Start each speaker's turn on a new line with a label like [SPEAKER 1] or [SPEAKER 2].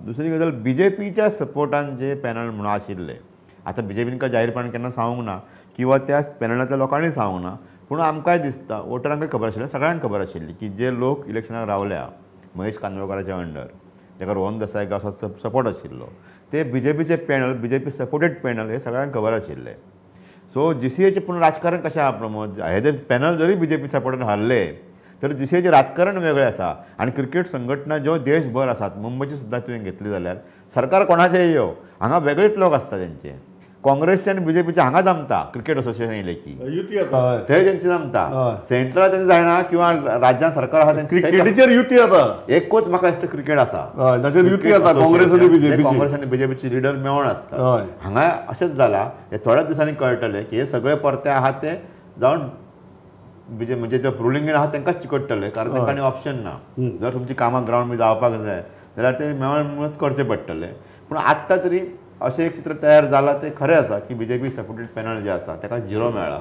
[SPEAKER 1] दुसरी गजाल BJPच्या सपोर्टान जे पॅनल म्हणून आशिल्ले, आतां BJPन काय जाहीरपणान केन्ना सांगूंक ना किंवा त्या पॅनलांतल्या लोकांनी सांगूंक ना, पूण आमकांय दिसता वोटरांकय खबर आशिल्लें, सगळ्यांक खबर आशिल्ली की जे लोक इलेक्शनाक रावल्या महेश कांदोळकराच्या अंडर, ताका रोहन देसाय असो सपोर्ट आशिल्लो, ते BJPचे पॅनल, BJP सपोर्टेड पॅनल हे सगळ्यांक खबर आशिल्ले. सो GCAचें पूण राजकारण कशें आहा प्रमोद, हे जर पॅनल जरी BJP सपोर्टान हारले तर GCAचें राजकारण वेगळें आसा. आनी क्रिकेट संघटना ज्यो देशभर आसात, मुंबयची सुद्दां तुवें घेतली जाल्यार सरकार कोणाचेंय येवं, हांगा वेगळेच लोक आसता तेंचे. काँग्रेसचे आनी BJPचे हांगा जमता क्रिकेट असोसिएशन येयलें की
[SPEAKER 2] युती आता
[SPEAKER 1] थंय तेंचे जमता, सेंट्रल तेंचे जायना किंवा राज्यांत सरकार आहा
[SPEAKER 2] क्रिकेटीचेर युती आता
[SPEAKER 1] एकूच म्हाका दिसता क्रिकेट आसा.
[SPEAKER 2] ताचेर युती आता काँग्रेस आनी BJP.
[SPEAKER 1] काँग्रेस आनी BJPचे लिडर मेळोन आसता. हांगा अशेंच जाला, हे थोड्याच दिसांनी कळटलें की हे सगळे परते आहात ते जावन म्हणजे जे रुलिंगेन आहात तांकांच चिकटतले, कारण तांकां आनी ऑप्शन ना. जर तुमची कामां ग्रावंड बी जावपाक जाय जाल्यार ते मेळून करचें पडटलें. पूण आत्तां तरी अशें एक चित्र तयार जालां, तें खरें आसा की BJP सपोर्टेड पॅनल जे आसा ताका झिरो मेळ्ळा.